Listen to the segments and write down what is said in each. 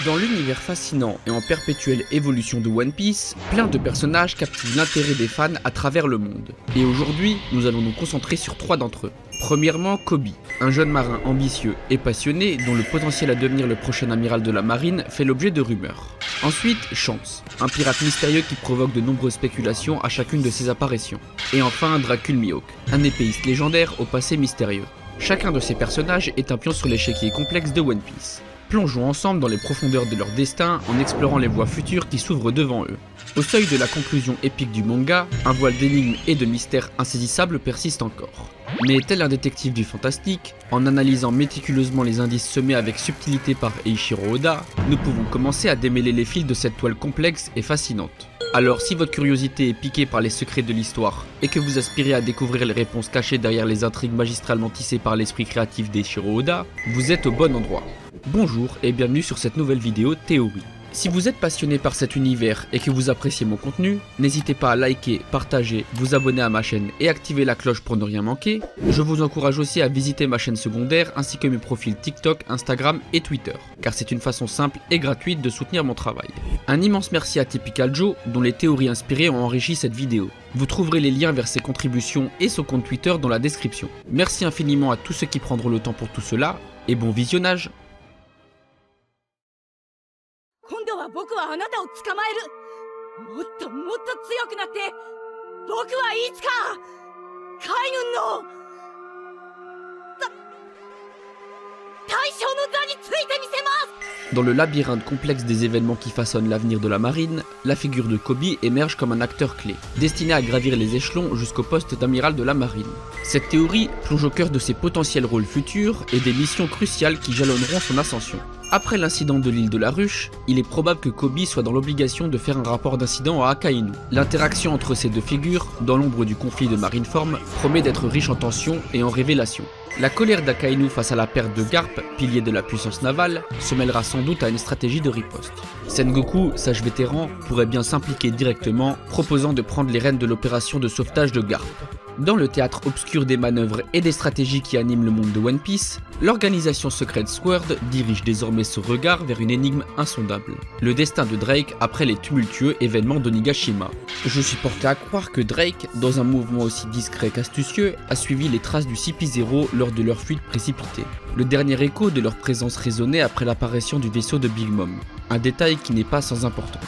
Dans l'univers fascinant et en perpétuelle évolution de One Piece, plein de personnages captivent l'intérêt des fans à travers le monde. Et aujourd'hui, nous allons nous concentrer sur 3 d'entre eux. Premièrement, Koby, un jeune marin ambitieux et passionné dont le potentiel à devenir le prochain amiral de la marine fait l'objet de rumeurs. Ensuite, Shanks, un pirate mystérieux qui provoque de nombreuses spéculations à chacune de ses apparitions. Et enfin, Dracul Mihawk, un épéiste légendaire au passé mystérieux. Chacun de ces personnages est un pion sur l'échiquier complexe de One Piece. Plongeons ensemble dans les profondeurs de leur destin en explorant les voies futures qui s'ouvrent devant eux. Au seuil de la conclusion épique du manga, un voile d'énigmes et de mystères insaisissables persiste encore. Mais tel un détective du fantastique, en analysant méticuleusement les indices semés avec subtilité par Eiichiro Oda, nous pouvons commencer à démêler les fils de cette toile complexe et fascinante. Alors si votre curiosité est piquée par les secrets de l'histoire et que vous aspirez à découvrir les réponses cachées derrière les intrigues magistralement tissées par l'esprit créatif d'Eiichiro Oda, vous êtes au bon endroit. Bonjour et bienvenue sur cette nouvelle vidéo théorie. Si vous êtes passionné par cet univers et que vous appréciez mon contenu, n'hésitez pas à liker, partager, vous abonner à ma chaîne et activer la cloche pour ne rien manquer. Je vous encourage aussi à visiter ma chaîne secondaire ainsi que mes profils TikTok, Instagram et Twitter, car c'est une façon simple et gratuite de soutenir mon travail. Un immense merci à Typical Joe, dont les théories inspirées ont enrichi cette vidéo. Vous trouverez les liens vers ses contributions et son compte Twitter dans la description. Merci infiniment à tous ceux qui prendront le temps pour tout cela, et bon visionnage. 今度は僕はあなたを捕まえる。もっともっと強くなって僕はいつか海軍の大将の座についてみせます。 Dans le labyrinthe complexe des événements qui façonnent l'avenir de la marine, la figure de Koby émerge comme un acteur clé, destiné à gravir les échelons jusqu'au poste d'amiral de la marine. Cette théorie plonge au cœur de ses potentiels rôles futurs et des missions cruciales qui jalonneront son ascension. Après l'incident de l'île de la Ruche, il est probable que Koby soit dans l'obligation de faire un rapport d'incident à Akainu. L'interaction entre ces deux figures, dans l'ombre du conflit de Marineford, promet d'être riche en tensions et en révélations. La colère d'Akainu face à la perte de Garp, pilier de la puissance navale, se mêlera sans doute à une stratégie de riposte. Sengoku, sage vétéran, pourrait bien s'impliquer directement, proposant de prendre les rênes de l'opération de sauvetage de Garp. Dans le théâtre obscur des manœuvres et des stratégies qui animent le monde de One Piece, l'organisation secrète SWORD dirige désormais ce regard vers une énigme insondable. Le destin de Drake après les tumultueux événements d'Onigashima. Je suis porté à croire que Drake, dans un mouvement aussi discret qu'astucieux, a suivi les traces du CP0 lors de leur fuite précipitée. Le dernier écho de leur présence résonnait après l'apparition du vaisseau de Big Mom. Un détail qui n'est pas sans importance.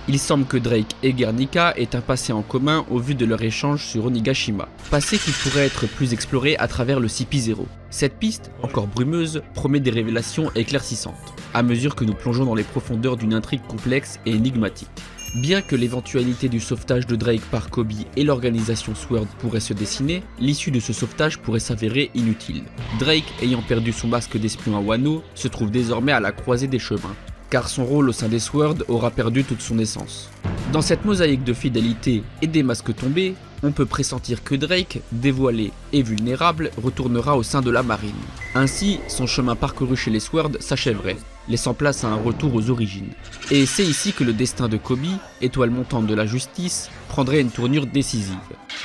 Il semble que Drake et Guernica aient un passé en commun au vu de leur échange sur Onigashima, passé qui pourrait être plus exploré à travers le CP0. Cette piste, encore brumeuse, promet des révélations éclaircissantes, à mesure que nous plongeons dans les profondeurs d'une intrigue complexe et énigmatique. Bien que l'éventualité du sauvetage de Drake par Koby et l'organisation SWORD pourrait se dessiner, l'issue de ce sauvetage pourrait s'avérer inutile. Drake, ayant perdu son masque d'espion à Wano, se trouve désormais à la croisée des chemins, car son rôle au sein des SWORD aura perdu toute son essence. Dans cette mosaïque de fidélité et des masques tombés, on peut pressentir que Drake, dévoilé et vulnérable, retournera au sein de la marine. Ainsi, son chemin parcouru chez les SWORD s'achèverait, laissant place à un retour aux origines. Et c'est ici que le destin de Koby, étoile montante de la justice, prendrait une tournure décisive.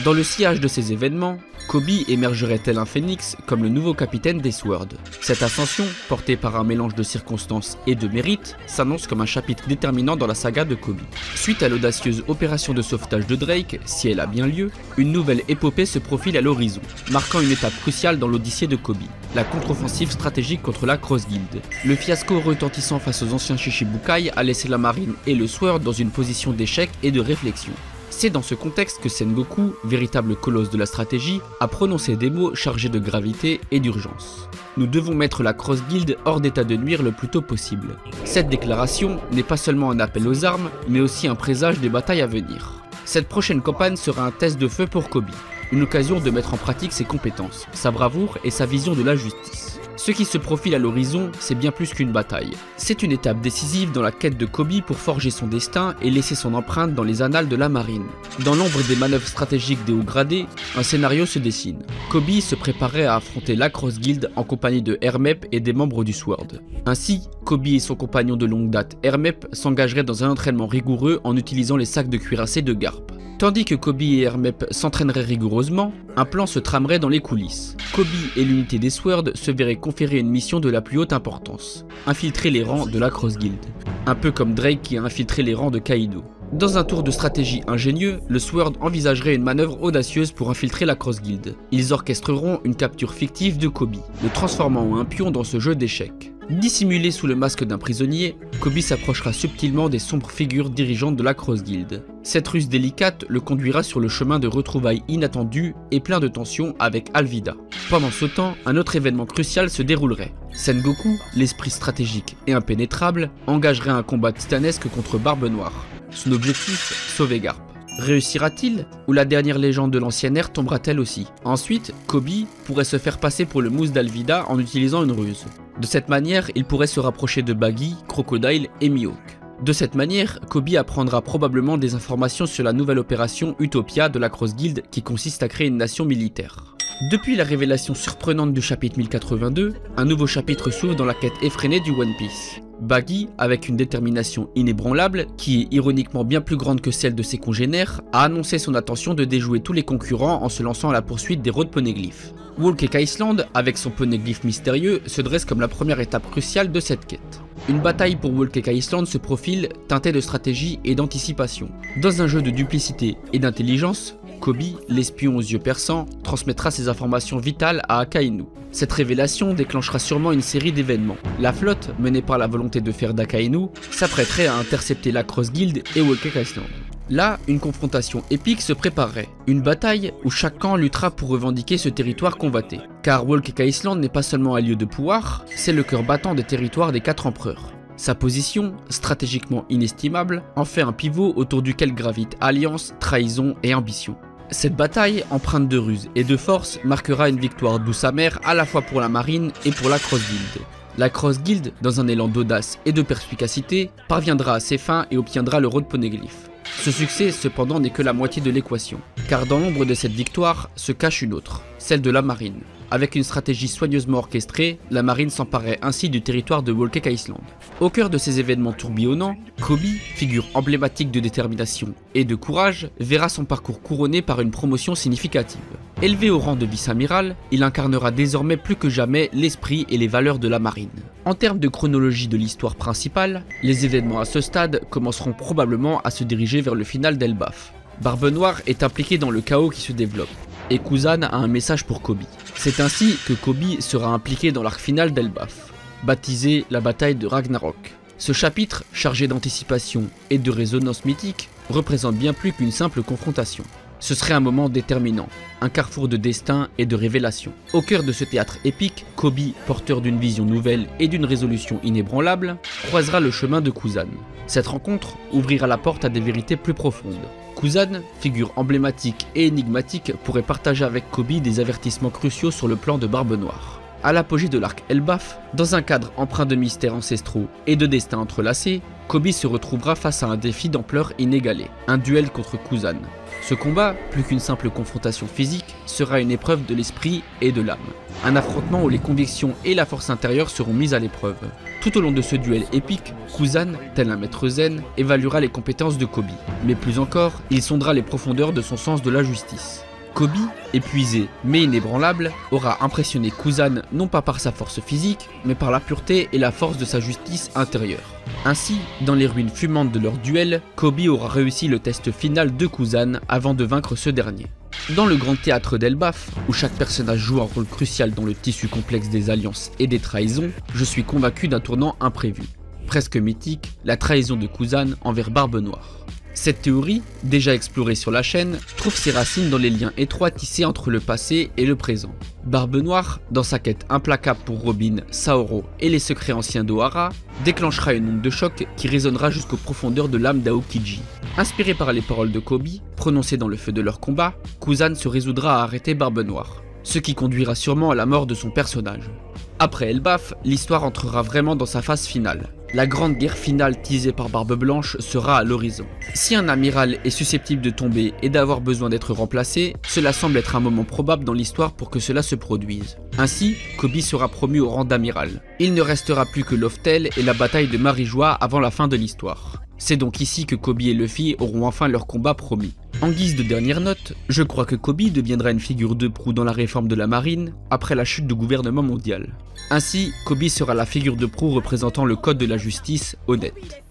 Dans le sillage de ces événements, Koby émergerait tel un phénix comme le nouveau capitaine des SWORD. Cette ascension, portée par un mélange de circonstances et de mérites, s'annonce comme un chapitre déterminant dans la saga de Koby. Suite à l'audacieuse opération de sauvetage de Drake, si elle a bien lieu, une nouvelle épopée se profile à l'horizon, marquant une étape cruciale dans l'odyssée de Koby, la contre-offensive stratégique contre la Cross Guild. Le fiasco retentissant face aux anciens Shichibukai a laissé la marine et le SWORD dans une position d'échec et de réflexion. C'est dans ce contexte que Sengoku, véritable colosse de la stratégie, a prononcé des mots chargés de gravité et d'urgence. Nous devons mettre la Cross Guild hors d'état de nuire le plus tôt possible. Cette déclaration n'est pas seulement un appel aux armes, mais aussi un présage des batailles à venir. Cette prochaine campagne sera un test de feu pour Koby, une occasion de mettre en pratique ses compétences, sa bravoure et sa vision de la justice. Ce qui se profile à l'horizon, c'est bien plus qu'une bataille. C'est une étape décisive dans la quête de Koby pour forger son destin et laisser son empreinte dans les annales de la marine. Dans l'ombre des manœuvres stratégiques des hauts gradés, un scénario se dessine. Koby se préparait à affronter la Cross Guild en compagnie de Hermep et des membres du SWORD. Ainsi, Koby et son compagnon de longue date Hermep s'engageraient dans un entraînement rigoureux en utilisant les sacs de cuirassés de Garp. Tandis que Koby et Hermep s'entraîneraient rigoureusement, un plan se tramerait dans les coulisses. Koby et l'unité des SWORD se verraient conférer une mission de la plus haute importance, infiltrer les rangs de la Cross Guild. Un peu comme Drake qui a infiltré les rangs de Kaido. Dans un tour de stratégie ingénieux, le Sword envisagerait une manœuvre audacieuse pour infiltrer la Cross Guild. Ils orchestreront une capture fictive de Koby, le transformant en un pion dans ce jeu d'échecs. Dissimulé sous le masque d'un prisonnier, Koby s'approchera subtilement des sombres figures dirigeantes de la Cross Guild. Cette ruse délicate le conduira sur le chemin de retrouvailles inattendues et plein de tensions avec Alvida. Pendant ce temps, un autre événement crucial se déroulerait. Sengoku, l'esprit stratégique et impénétrable, engagerait un combat titanesque contre Barbe Noire. Son objectif, sauver Garp. Réussira-t-il? Ou la dernière légende de l'ancienne ère tombera-t-elle aussi? Ensuite, Koby pourrait se faire passer pour le mousse d'Alvida en utilisant une ruse. De cette manière, il pourrait se rapprocher de Baggy, Crocodile et Mihawk. De cette manière, Koby apprendra probablement des informations sur la nouvelle opération Utopia de la Cross Guild qui consiste à créer une nation militaire. Depuis la révélation surprenante du chapitre 1082, un nouveau chapitre s'ouvre dans la quête effrénée du One Piece. Baggy, avec une détermination inébranlable, qui est ironiquement bien plus grande que celle de ses congénères, a annoncé son intention de déjouer tous les concurrents en se lançant à la poursuite des Road Poneglyph. Whole Cake Island, avec son poneglyphe mystérieux, se dresse comme la première étape cruciale de cette quête. Une bataille pour Whole Cake Island se profile, teintée de stratégie et d'anticipation. Dans un jeu de duplicité et d'intelligence, Koby, l'espion aux yeux perçants, transmettra ses informations vitales à Akainu. Cette révélation déclenchera sûrement une série d'événements. La flotte, menée par la volonté de fer d'Akainu, s'apprêterait à intercepter la Cross Guild et Whole Cake Island. Là, une confrontation épique se préparerait. Une bataille où chaque camp luttera pour revendiquer ce territoire convoité. Car Whole Cake Island n'est pas seulement un lieu de pouvoir, c'est le cœur battant des territoires des 4 empereurs. Sa position, stratégiquement inestimable, en fait un pivot autour duquel gravitent alliance, trahison et ambition. Cette bataille, empreinte de ruse et de force, marquera une victoire douce amère à la fois pour la marine et pour la Cross Guild. La Cross Guild, dans un élan d'audace et de perspicacité, parviendra à ses fins et obtiendra le Road Poneglyph. Ce succès, cependant, n'est que la moitié de l'équation, car dans l'ombre de cette victoire se cache une autre, celle de la marine. Avec une stratégie soigneusement orchestrée, la marine s'emparait ainsi du territoire de Whole Cake Island. Au cœur de ces événements tourbillonnants, Koby, figure emblématique de détermination et de courage, verra son parcours couronné par une promotion significative. Élevé au rang de vice-amiral, il incarnera désormais plus que jamais l'esprit et les valeurs de la marine. En termes de chronologie de l'histoire principale, les événements à ce stade commenceront probablement à se diriger vers le final d'Elbaf. Barbe Noire est impliqué dans le chaos qui se développe, et Kuzan a un message pour Koby. C'est ainsi que Koby sera impliqué dans l'arc final d'Elbaf, baptisé la bataille de Ragnarok. Ce chapitre, chargé d'anticipation et de résonance mythique, représente bien plus qu'une simple confrontation. Ce serait un moment déterminant, un carrefour de destin et de révélation. Au cœur de ce théâtre épique, Koby, porteur d'une vision nouvelle et d'une résolution inébranlable, croisera le chemin de Kuzan. Cette rencontre ouvrira la porte à des vérités plus profondes. Kuzan, figure emblématique et énigmatique, pourrait partager avec Koby des avertissements cruciaux sur le plan de Barbe Noire. À l'apogée de l'arc Elbaf, dans un cadre empreint de mystères ancestraux et de destins entrelacés, Koby se retrouvera face à un défi d'ampleur inégalée, un duel contre Kuzan. Ce combat, plus qu'une simple confrontation physique, sera une épreuve de l'esprit et de l'âme. Un affrontement où les convictions et la force intérieure seront mises à l'épreuve. Tout au long de ce duel épique, Kuzan, tel un maître zen, évaluera les compétences de Koby. Mais plus encore, il sondera les profondeurs de son sens de la justice. Koby, épuisé mais inébranlable, aura impressionné Kuzan non pas par sa force physique, mais par la pureté et la force de sa justice intérieure. Ainsi, dans les ruines fumantes de leur duel, Koby aura réussi le test final de Kuzan avant de vaincre ce dernier. Dans le grand théâtre d'Elbaf, où chaque personnage joue un rôle crucial dans le tissu complexe des alliances et des trahisons, je suis convaincu d'un tournant imprévu. Presque mythique, la trahison de Kuzan envers Barbe Noire. Cette théorie, déjà explorée sur la chaîne, trouve ses racines dans les liens étroits tissés entre le passé et le présent. Barbe Noire, dans sa quête implacable pour Robin, Saoro et les secrets anciens d'Ohara, déclenchera une onde de choc qui résonnera jusqu'aux profondeurs de l'âme d'Aokiji. Inspiré par les paroles de Koby, prononcées dans le feu de leur combat, Kuzan se résoudra à arrêter Barbe Noire, ce qui conduira sûrement à la mort de son personnage. Après Elbaf, l'histoire entrera vraiment dans sa phase finale. La grande guerre finale teasée par Barbe Blanche sera à l'horizon. Si un amiral est susceptible de tomber et d'avoir besoin d'être remplacé, cela semble être un moment probable dans l'histoire pour que cela se produise. Ainsi, Koby sera promu au rang d'amiral. Il ne restera plus que Loftel et la bataille de Marijois avant la fin de l'histoire. C'est donc ici que Kobe et Luffy auront enfin leur combat promis. En guise de dernière note, je crois que Kobe deviendra une figure de proue dans la réforme de la marine après la chute du gouvernement mondial. Ainsi, Kobe sera la figure de proue représentant le code de la justice honnête.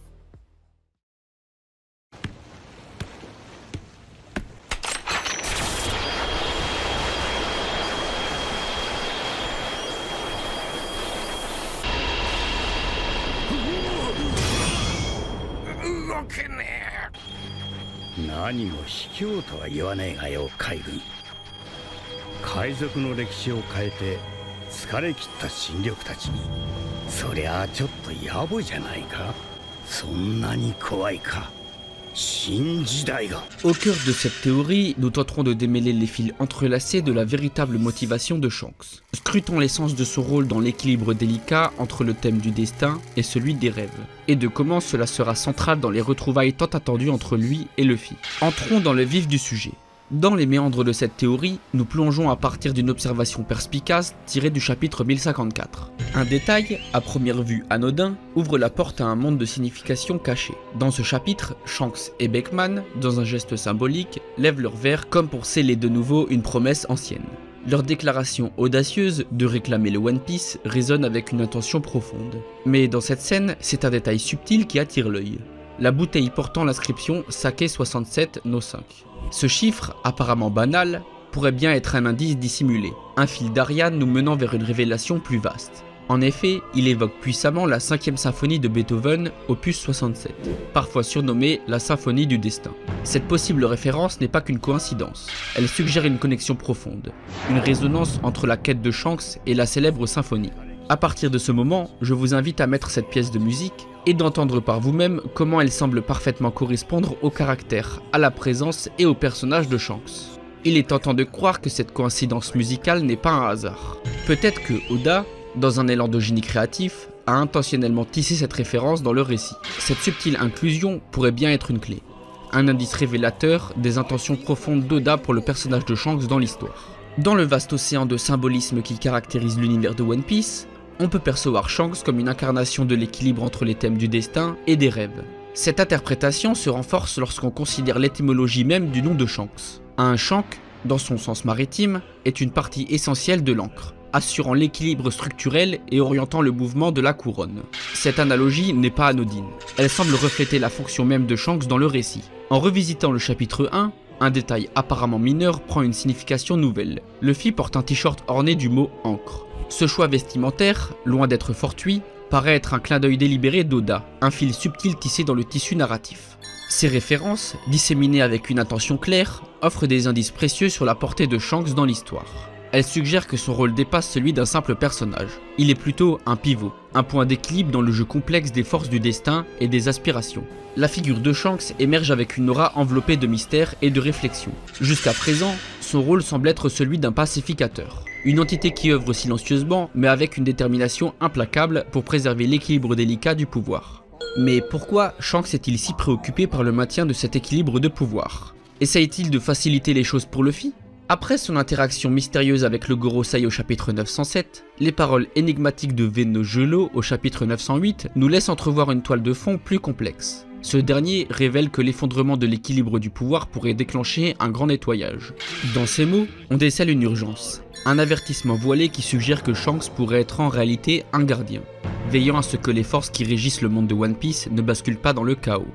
Au cœur de cette théorie, nous tenterons de démêler les fils entrelacés de la véritable motivation de Shanks. Scrutons l'essence de son rôle dans l'équilibre délicat entre le thème du destin et celui des rêves, et de comment cela sera central dans les retrouvailles tant attendues entre lui et Luffy. Entrons dans le vif du sujet. Dans les méandres de cette théorie, nous plongeons à partir d'une observation perspicace tirée du chapitre 1054. Un détail, à première vue anodin, ouvre la porte à un monde de significations cachées. Dans ce chapitre, Shanks et Beckman, dans un geste symbolique, lèvent leur verre comme pour sceller de nouveau une promesse ancienne. Leur déclaration audacieuse de réclamer le One Piece résonne avec une intention profonde. Mais dans cette scène, c'est un détail subtil qui attire l'œil. La bouteille portant l'inscription Sake 67 No 5. Ce chiffre, apparemment banal, pourrait bien être un indice dissimulé, un fil d'Ariane nous menant vers une révélation plus vaste. En effet, il évoque puissamment la 5e symphonie de Beethoven, opus 67, parfois surnommée la symphonie du destin. Cette possible référence n'est pas qu'une coïncidence, elle suggère une connexion profonde, une résonance entre la quête de Shanks et la célèbre symphonie. À partir de ce moment, je vous invite à mettre cette pièce de musique et d'entendre par vous-même comment elle semble parfaitement correspondre au caractère, à la présence et au personnage de Shanks. Il est tentant de croire que cette coïncidence musicale n'est pas un hasard. Peut-être que Oda, dans un élan de génie créatif, a intentionnellement tissé cette référence dans le récit. Cette subtile inclusion pourrait bien être une clé, un indice révélateur des intentions profondes d'Oda pour le personnage de Shanks dans l'histoire. Dans le vaste océan de symbolisme qui caractérise l'univers de One Piece, on peut percevoir Shanks comme une incarnation de l'équilibre entre les thèmes du destin et des rêves. Cette interprétation se renforce lorsqu'on considère l'étymologie même du nom de Shanks. Un shank, dans son sens maritime, est une partie essentielle de l'encre, assurant l'équilibre structurel et orientant le mouvement de la couronne. Cette analogie n'est pas anodine, elle semble refléter la fonction même de Shanks dans le récit. En revisitant le chapitre 1, un détail apparemment mineur prend une signification nouvelle. Luffy porte un t-shirt orné du mot encre. Ce choix vestimentaire, loin d'être fortuit, paraît être un clin d'œil délibéré d'Oda, un fil subtil tissé dans le tissu narratif. Ces références, disséminées avec une intention claire, offrent des indices précieux sur la portée de Shanks dans l'histoire. Elles suggèrent que son rôle dépasse celui d'un simple personnage. Il est plutôt un pivot, un point d'équilibre dans le jeu complexe des forces du destin et des aspirations. La figure de Shanks émerge avec une aura enveloppée de mystère et de réflexion. Jusqu'à présent, son rôle semble être celui d'un pacificateur. Une entité qui œuvre silencieusement, mais avec une détermination implacable pour préserver l'équilibre délicat du pouvoir. Mais pourquoi Shanks est-il si préoccupé par le maintien de cet équilibre de pouvoir? Essaye-t-il de faciliter les choses pour Luffy? Après son interaction mystérieuse avec le Gorosei au chapitre 907, les paroles énigmatiques de Veno Gelo au chapitre 908 nous laissent entrevoir une toile de fond plus complexe. Ce dernier révèle que l'effondrement de l'équilibre du pouvoir pourrait déclencher un grand nettoyage. Dans ces mots, on décèle une urgence, un avertissement voilé qui suggère que Shanks pourrait être en réalité un gardien, veillant à ce que les forces qui régissent le monde de One Piece ne basculent pas dans le chaos.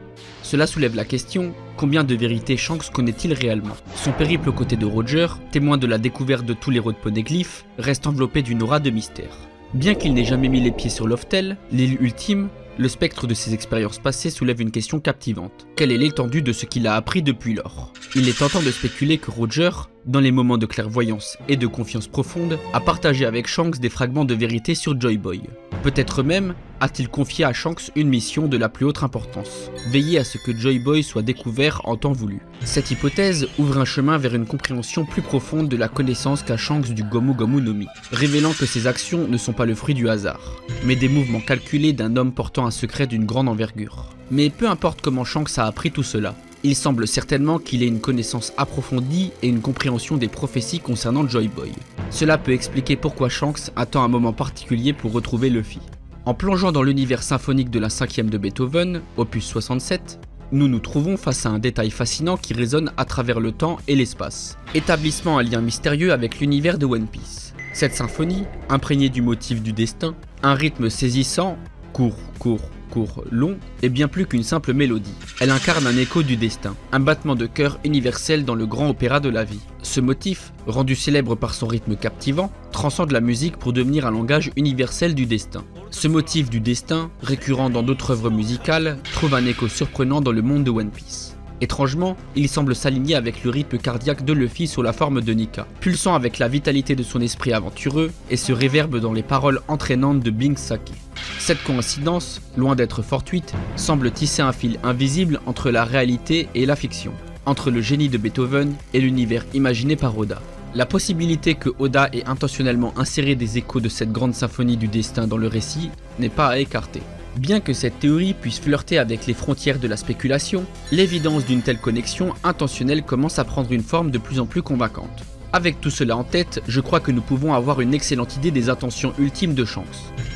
Cela soulève la question, combien de vérités Shanks connaît-il réellement? Son périple aux côtés de Roger, témoin de la découverte de tous les héros de Poneglyph, reste enveloppé d'une aura de mystère. Bien qu'il n'ait jamais mis les pieds sur Loftel, l'île ultime, le spectre de ses expériences passées soulève une question captivante. Quelle est l'étendue de ce qu'il a appris depuis lors? Il est tentant de spéculer que Roger, dans les moments de clairvoyance et de confiance profonde, a partagé avec Shanks des fragments de vérité sur Joy Boy. Peut-être même a-t-il confié à Shanks une mission de la plus haute importance, veiller à ce que Joy Boy soit découvert en temps voulu. Cette hypothèse ouvre un chemin vers une compréhension plus profonde de la connaissance qu'a Shanks du Gomu Gomu no Mi, révélant que ses actions ne sont pas le fruit du hasard, mais des mouvements calculés d'un homme portant un secret d'une grande envergure. Mais peu importe comment Shanks a appris tout cela, il semble certainement qu'il ait une connaissance approfondie et une compréhension des prophéties concernant Joy Boy. Cela peut expliquer pourquoi Shanks attend un moment particulier pour retrouver Luffy. En plongeant dans l'univers symphonique de la 5e de Beethoven, opus 67, nous nous trouvons face à un détail fascinant qui résonne à travers le temps et l'espace, établissant un lien mystérieux avec l'univers de One Piece. Cette symphonie, imprégnée du motif du destin, un rythme saisissant, court, long, est bien plus qu'une simple mélodie. Elle incarne un écho du destin, un battement de cœur universel dans le grand opéra de la vie. Ce motif, rendu célèbre par son rythme captivant, transcende la musique pour devenir un langage universel du destin. Ce motif du destin, récurrent dans d'autres œuvres musicales, trouve un écho surprenant dans le monde de One Piece. Étrangement, il semble s'aligner avec le rythme cardiaque de Luffy sous la forme de Nika, pulsant avec la vitalité de son esprit aventureux et se réverbe dans les paroles entraînantes de Bing Sake. Cette coïncidence, loin d'être fortuite, semble tisser un fil invisible entre la réalité et la fiction, entre le génie de Beethoven et l'univers imaginé par Oda. La possibilité que Oda ait intentionnellement inséré des échos de cette grande symphonie du destin dans le récit n'est pas à écarter. Bien que cette théorie puisse flirter avec les frontières de la spéculation, l'évidence d'une telle connexion intentionnelle commence à prendre une forme de plus en plus convaincante. Avec tout cela en tête, je crois que nous pouvons avoir une excellente idée des intentions ultimes de Shanks.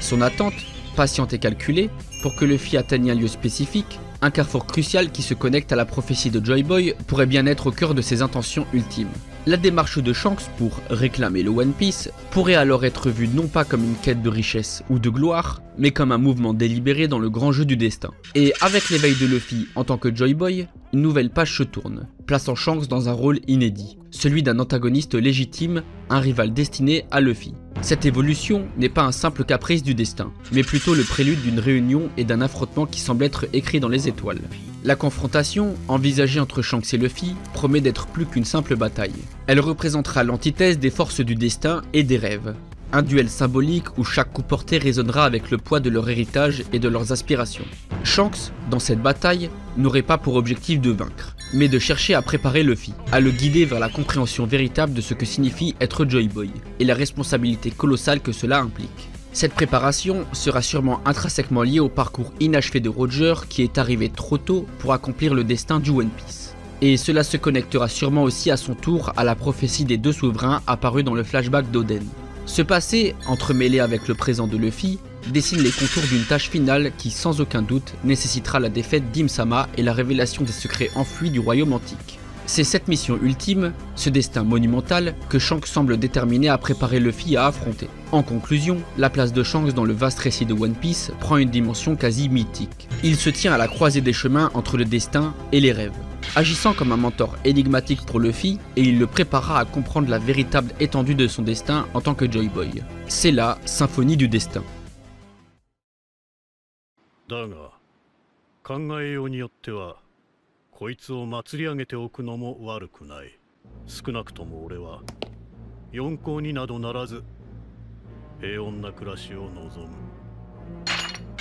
Son attente, patiente et calculée, pour que Luffy atteigne un lieu spécifique, un carrefour crucial qui se connecte à la prophétie de Joy Boy, pourrait bien être au cœur de ses intentions ultimes. La démarche de Shanks pour réclamer le One Piece pourrait alors être vue non pas comme une quête de richesse ou de gloire, mais comme un mouvement délibéré dans le grand jeu du destin. Et avec l'éveil de Luffy en tant que Joy Boy, une nouvelle page se tourne, plaçant Shanks dans un rôle inédit, celui d'un antagoniste légitime, un rival destiné à Luffy. Cette évolution n'est pas un simple caprice du destin, mais plutôt le prélude d'une réunion et d'un affrontement qui semble être écrit dans les étoiles. La confrontation, envisagée entre Shanks et Luffy, promet d'être plus qu'une simple bataille. Elle représentera l'antithèse des forces du destin et des rêves. Un duel symbolique où chaque coup porté résonnera avec le poids de leur héritage et de leurs aspirations. Shanks, dans cette bataille, n'aurait pas pour objectif de vaincre, mais de chercher à préparer Luffy, à le guider vers la compréhension véritable de ce que signifie être Joy Boy, et la responsabilité colossale que cela implique. Cette préparation sera sûrement intrinsèquement liée au parcours inachevé de Roger qui est arrivé trop tôt pour accomplir le destin du One Piece. Et cela se connectera sûrement aussi à son tour à la prophétie des deux souverains apparue dans le flashback d'Oden. Ce passé, entremêlé avec le présent de Luffy, dessine les contours d'une tâche finale qui sans aucun doute nécessitera la défaite d'Im-sama et la révélation des secrets enfouis du royaume antique. C'est cette mission ultime, ce destin monumental, que Shanks semble déterminé à préparer Luffy à affronter. En conclusion, la place de Shanks dans le vaste récit de One Piece prend une dimension quasi mythique. Il se tient à la croisée des chemins entre le destin et les rêves, agissant comme un mentor énigmatique pour Luffy, et il le préparera à comprendre la véritable étendue de son destin en tant que Joy Boy. C'est la symphonie du destin. こいつを祭り上げておくのも悪くない。少なくとも俺は四皇になどならず平穏な暮らしを望む。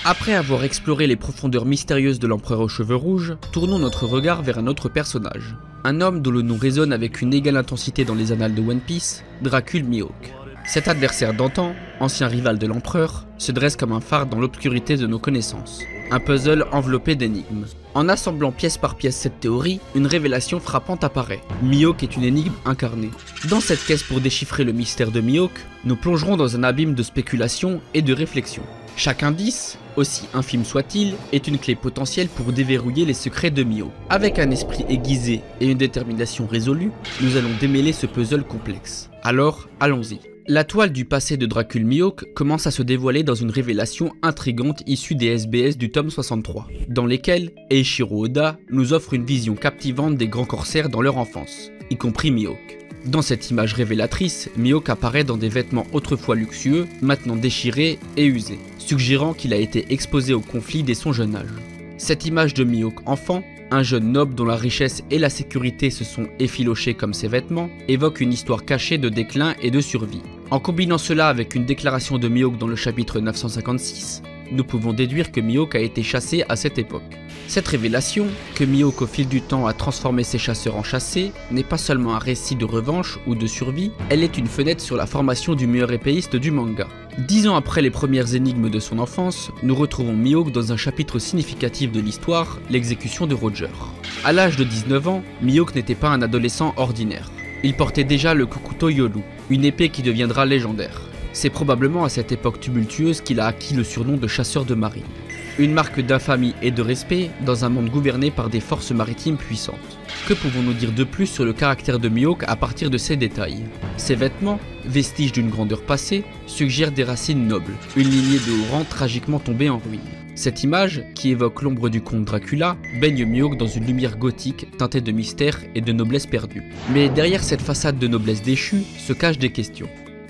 Après avoir exploré les profondeurs mystérieuses de l'empereur aux cheveux rouges, tournons notre regard vers un autre personnage. Un homme dont le nom résonne avec une égale intensité dans les annales de One Piece, Dracul Mihawk. Cet adversaire d'antan, ancien rival de l'empereur, se dresse comme un phare dans l'obscurité de nos connaissances. Un puzzle enveloppé d'énigmes. En assemblant pièce par pièce cette théorie, une révélation frappante apparaît. Mihawk est une énigme incarnée. Dans cette quête pour déchiffrer le mystère de Mihawk, nous plongerons dans un abîme de spéculation et de réflexion. Chaque indice, aussi infime soit-il, est une clé potentielle pour déverrouiller les secrets de Mihawk. Avec un esprit aiguisé et une détermination résolue, nous allons démêler ce puzzle complexe. Alors, allons-y. La toile du passé de Dracul Mihawk commence à se dévoiler dans une révélation intrigante issue des SBS du tome 63, dans lesquels Eiichiro Oda nous offre une vision captivante des grands corsaires dans leur enfance, y compris Mihawk. Dans cette image révélatrice, Mihawk apparaît dans des vêtements autrefois luxueux, maintenant déchirés et usés, suggérant qu'il a été exposé au conflit dès son jeune âge. Cette image de Mihawk enfant, un jeune noble dont la richesse et la sécurité se sont effilochés comme ses vêtements, évoque une histoire cachée de déclin et de survie. En combinant cela avec une déclaration de Mihawk dans le chapitre 956, nous pouvons déduire que Mihawk a été chassé à cette époque. Cette révélation, que Mihawk au fil du temps a transformé ses chasseurs en chassés, n'est pas seulement un récit de revanche ou de survie, elle est une fenêtre sur la formation du meilleur épéiste du manga. 10 ans après les premières énigmes de son enfance, nous retrouvons Mihawk dans un chapitre significatif de l'histoire, l'exécution de Roger. À l'âge de 19 ans, Mihawk n'était pas un adolescent ordinaire. Il portait déjà le Kokuto Yoru, une épée qui deviendra légendaire. C'est probablement à cette époque tumultueuse qu'il a acquis le surnom de chasseur de marine. Une marque d'infamie et de respect dans un monde gouverné par des forces maritimes puissantes. Que pouvons-nous dire de plus sur le caractère de Mihawk à partir de ces détails? Ses vêtements, vestiges d'une grandeur passée, suggèrent des racines nobles, une lignée de haut rang tragiquement tombée en ruine. Cette image, qui évoque l'ombre du comte Dracula, baigne Mihawk dans une lumière gothique teintée de mystère et de noblesse perdue. Mais derrière cette façade de noblesse déchue se cachent des questions.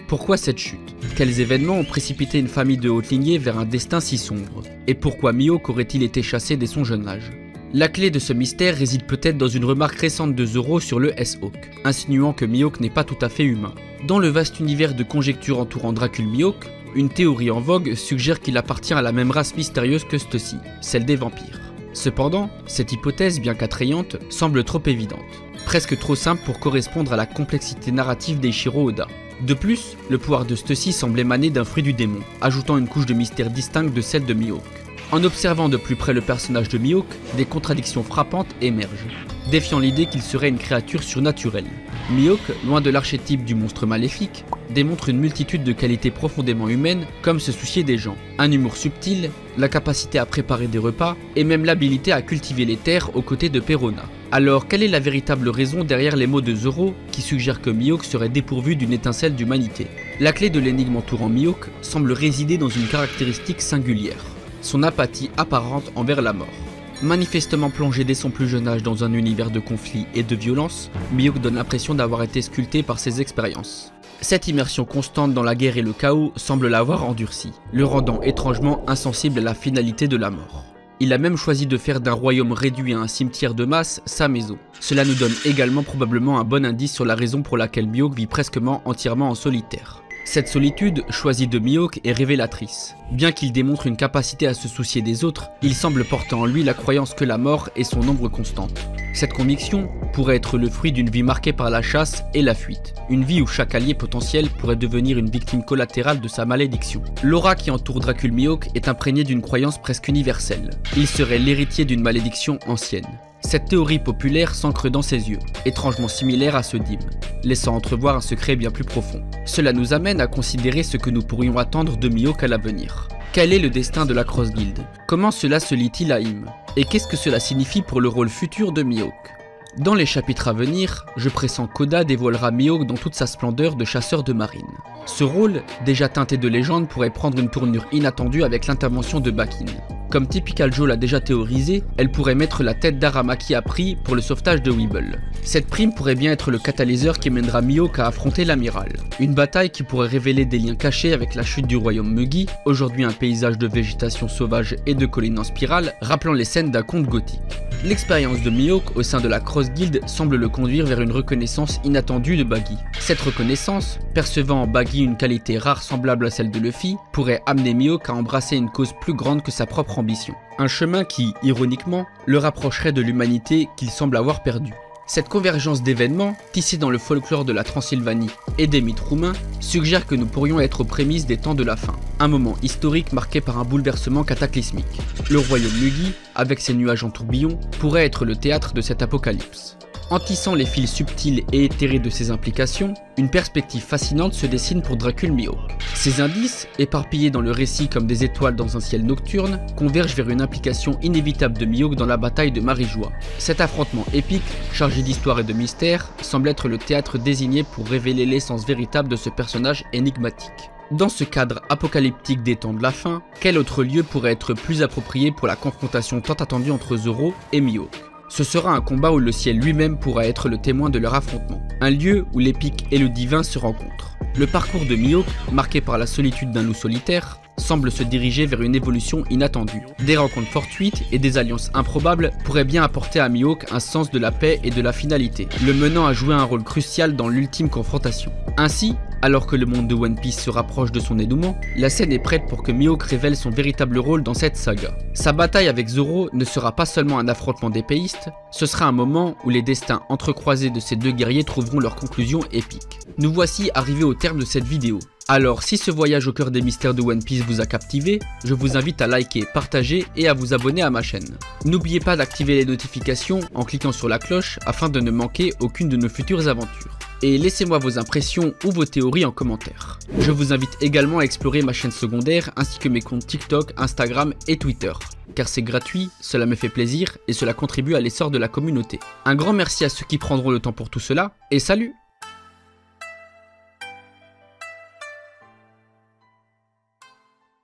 Pourquoi cette chute? Quels événements ont précipité une famille de haute lignée vers un destin si sombre? Et pourquoi Mihawk aurait-il été chassé dès son jeune âge? La clé de ce mystère réside peut-être dans une remarque récente de Zoro sur le S-Hawk, insinuant que Mihawk n'est pas tout à fait humain. Dans le vaste univers de conjectures entourant Dracul Mihawk, une théorie en vogue suggère qu'il appartient à la même race mystérieuse que ceux-ci, celle des vampires. Cependant, cette hypothèse, bien qu'attrayante, semble trop évidente, presque trop simple pour correspondre à la complexité narrative d'Eiichiro Oda. De plus, le pouvoir de ceux-ci semble émaner d'un fruit du démon, ajoutant une couche de mystère distincte de celle de Mihawk. En observant de plus près le personnage de Mihawk, des contradictions frappantes émergent, défiant l'idée qu'il serait une créature surnaturelle. Mihawk, loin de l'archétype du monstre maléfique, démontre une multitude de qualités profondément humaines, comme se soucier des gens, un humour subtil, la capacité à préparer des repas, et même l'habilité à cultiver les terres aux côtés de Perona. Alors, quelle est la véritable raison derrière les mots de Zoro qui suggèrent que Mihawk serait dépourvu d'une étincelle d'humanité? La clé de l'énigme entourant Mihawk semble résider dans une caractéristique singulière, son apathie apparente envers la mort. Manifestement plongé dès son plus jeune âge dans un univers de conflits et de violence, Mihawk donne l'impression d'avoir été sculpté par ses expériences. Cette immersion constante dans la guerre et le chaos semble l'avoir endurci, le rendant étrangement insensible à la finalité de la mort. Il a même choisi de faire d'un royaume réduit à un cimetière de masse sa maison. Cela nous donne également probablement un bon indice sur la raison pour laquelle Mihawk vit presque entièrement en solitaire. Cette solitude, choisie de Mihawk, est révélatrice. Bien qu'il démontre une capacité à se soucier des autres, il semble porter en lui la croyance que la mort est son ombre constante. Cette conviction pourrait être le fruit d'une vie marquée par la chasse et la fuite, une vie où chaque allié potentiel pourrait devenir une victime collatérale de sa malédiction. L'aura qui entoure Dracul Mihawk est imprégnée d'une croyance presque universelle. Il serait l'héritier d'une malédiction ancienne. Cette théorie populaire s'ancre dans ses yeux, étrangement similaire à ceux d'Im, laissant entrevoir un secret bien plus profond. Cela nous amène à considérer ce que nous pourrions attendre de Mihawk à l'avenir. Quel est le destin de la Cross Guild? Comment cela se lie-t-il à Im? Et qu'est-ce que cela signifie pour le rôle futur de Mihawk? Dans les chapitres à venir, je pressens qu'Oda dévoilera Mihawk dans toute sa splendeur de chasseur de marine. Ce rôle, déjà teinté de légende, pourrait prendre une tournure inattendue avec l'intervention de Bakin. Comme Typical Joe l'a déjà théorisé, elle pourrait mettre la tête d'Aramaki à prix pour le sauvetage de Weeble. Cette prime pourrait bien être le catalyseur qui mènera Mihawk à affronter l'amiral. Une bataille qui pourrait révéler des liens cachés avec la chute du royaume Mugi, aujourd'hui un paysage de végétation sauvage et de collines en spirale, rappelant les scènes d'un conte gothique. L'expérience de Mihawk au sein de la Cross Guild semble le conduire vers une reconnaissance inattendue de Baggy. Cette reconnaissance, percevant en Baggy une qualité rare semblable à celle de Luffy, pourrait amener Mihawk à embrasser une cause plus grande que sa propre ambition. Un chemin qui, ironiquement, le rapprocherait de l'humanité qu'il semble avoir perdue. Cette convergence d'événements, tissée dans le folklore de la Transylvanie et des mythes roumains, suggère que nous pourrions être aux prémices des temps de la fin. Un moment historique marqué par un bouleversement cataclysmique. Le royaume Mugi, avec ses nuages en tourbillon, pourrait être le théâtre de cet apocalypse. En tissant les fils subtils et éthérés de ces implications, une perspective fascinante se dessine pour Dracul Mihawk. Ces indices, éparpillés dans le récit comme des étoiles dans un ciel nocturne, convergent vers une implication inévitable de Mihawk dans la bataille de Marijois. Cet affrontement épique, chargé d'histoire et de mystère, semble être le théâtre désigné pour révéler l'essence véritable de ce personnage énigmatique. Dans ce cadre apocalyptique des temps de la fin, quel autre lieu pourrait être plus approprié pour la confrontation tant attendue entre Zoro et Mihawk? Ce sera un combat où le ciel lui-même pourra être le témoin de leur affrontement. Un lieu où l'épique et le divin se rencontrent. Le parcours de Mihawk, marqué par la solitude d'un loup solitaire, semble se diriger vers une évolution inattendue. Des rencontres fortuites et des alliances improbables pourraient bien apporter à Mihawk un sens de la paix et de la finalité, le menant à jouer un rôle crucial dans l'ultime confrontation. Ainsi, alors que le monde de One Piece se rapproche de son dénouement, la scène est prête pour que Mihawk révèle son véritable rôle dans cette saga. Sa bataille avec Zoro ne sera pas seulement un affrontement d'épéistes, ce sera un moment où les destins entrecroisés de ces deux guerriers trouveront leur conclusion épique. Nous voici arrivés au terme de cette vidéo. Alors si ce voyage au cœur des mystères de One Piece vous a captivé, je vous invite à liker, partager et à vous abonner à ma chaîne. N'oubliez pas d'activer les notifications en cliquant sur la cloche afin de ne manquer aucune de nos futures aventures. et laissez-moi vos impressions ou vos théories en commentaire. Je vous invite également à explorer ma chaîne secondaire ainsi que mes comptes TikTok, Instagram et Twitter. Car c'est gratuit, cela me fait plaisir et cela contribue à l'essor de la communauté. Un grand merci à ceux qui prendront le temps pour tout cela, et salut!